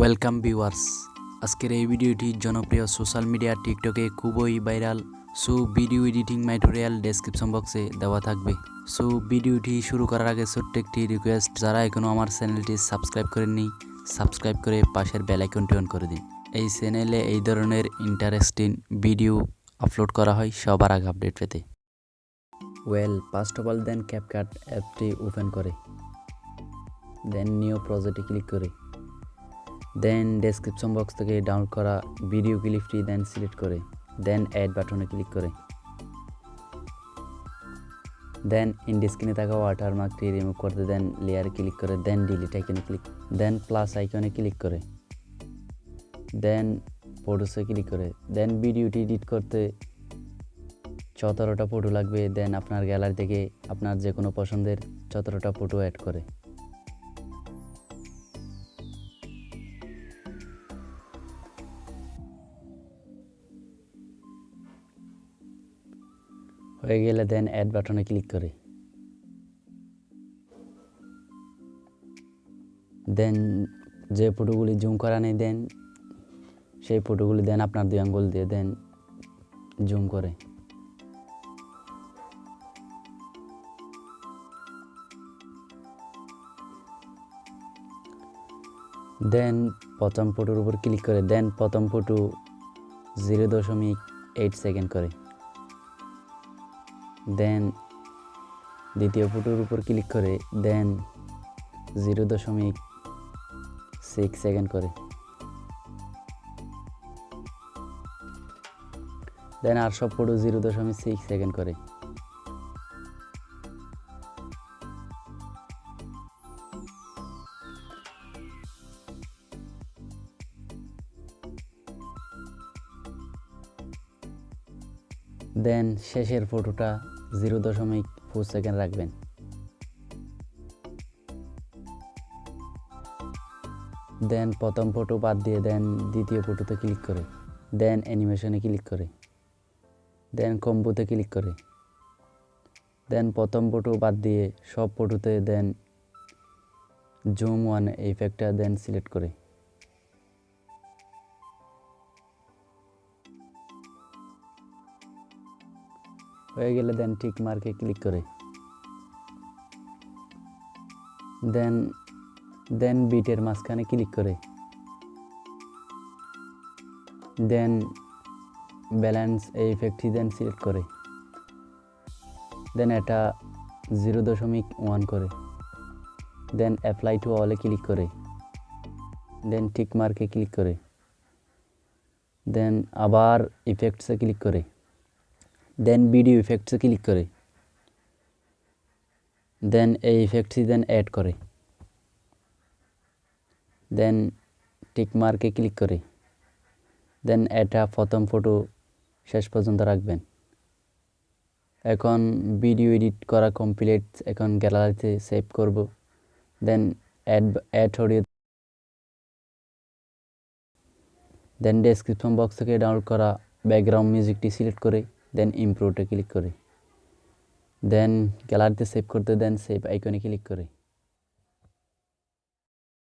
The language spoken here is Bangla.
Welcome viewers. আজকের এই ভিডিওটি জনপ্রিয় সোশ্যাল মিডিয়া টিকটকে খুবই viral. So video editing tutorial description বক্সে দেওয়া থাকবে। সো ভিডিওটি শুরু করার আগে ছোট্ট একটি রিকোয়েস্ট, যারা এখনও আমার চ্যানেলটি সাবস্ক্রাইব করেননি সাবস্ক্রাইব করে পাশের বেল আইকনটি অন করে দিন। এই চ্যানেলে এই ধরনের ইন্টারেস্টিং ভিডিও আপলোড করা হয় সবার আগে আপডেট পেতে। First of all then CapCut অ্যাপটি ওপেন করে দেন নিউ প্রজেক্টে ক্লিক করে দেন ডেসক্রিপশন বক্স থেকে ডাউনলোড করা ভিডিও ক্লিপটি দেন সিলেক্ট করে দেন অ্যাড বাটনে ক্লিক করে দেন ইন্ড স্ক্রিনে থাকা ওয়াটারমার্কটি রিমুভ করতে দেন লেয়ারে ক্লিক করে দেন ডিলিট আইকনে ক্লিক দেন প্লাস আইকনে ক্লিক করে দেন ফটোসে ক্লিক করে দেন ভিডিওটি এডিট করতে 17টা ফটো লাগবে। দেন আপনার গ্যালারি থেকে আপনার যে কোনো পছন্দের 17টা ফটো অ্যাড করে হয়ে গেলে দেন অ্যাড বাটনে ক্লিক করে দেন যে ফটোগুলি জুম করা নেই দেন সেই ফটোগুলি দেন আপনার 2 আঙ্গুল দিয়ে দেন জুম করে দেন প্রথম ফটোর উপর ক্লিক করে দেন প্রথম ফটো 0.8 সেকেন্ড করে দেন দ্বিতীয় ফটোর উপর ক্লিক করে দেন 0.6 সেকেন্ড করে দেন আর সব ফটো 0.6 সেকেন্ড করে দেন শেষের ফটোটা 0.4 সেকেন্ড রাখবেন। দেন প্রথম ফটো বাদ দিয়ে দেন দ্বিতীয় ফটোতে ক্লিক করে দেন অ্যানিমেশনে ক্লিক করে দেন কম্বোতে ক্লিক করে দেন প্রথম ফটো বাদ দিয়ে সব ফটোতে দেন জুম ওয়ান ইফেক্টটা দেন সিলেক্ট করে হয়ে গেলে দেন টিক মার্কে ক্লিক করে দেন বিটের মাঝখানে ক্লিক করে দেন ব্যালেন্স এই ইফেক্টটি দেন সিলেক্ট করে দেন এটা 0.1 করে দেন অ্যাপ্লাই টু অলে ক্লিক করে দেন টিক মার্কে ক্লিক করে দেন আবার ইফেক্টসে ক্লিক করে দেন ভিডিও ইফেক্টসে ক্লিক করে দেন এই ইফেক্টটি দেন অ্যাড করে দেন টিক মার্কে ক্লিক করে দেন এটা প্রথম ফটো শেষ পর্যন্ত রাখবেন। এখন ভিডিও এডিট করা কমপ্লিট। এখন গ্যালারিতে সেভ করব দেন অ্যাড অডিও দেন ডেসক্রিপশন বক্স থেকে ডাউনলোড করা ব্যাকগ্রাউন্ড মিউজিকটি সিলেক্ট করে দেন ইমপ্রুভে ক্লিক করে দেন গ্যালারিতে সেভ করতে দেন সেভ আইকনে ক্লিক করে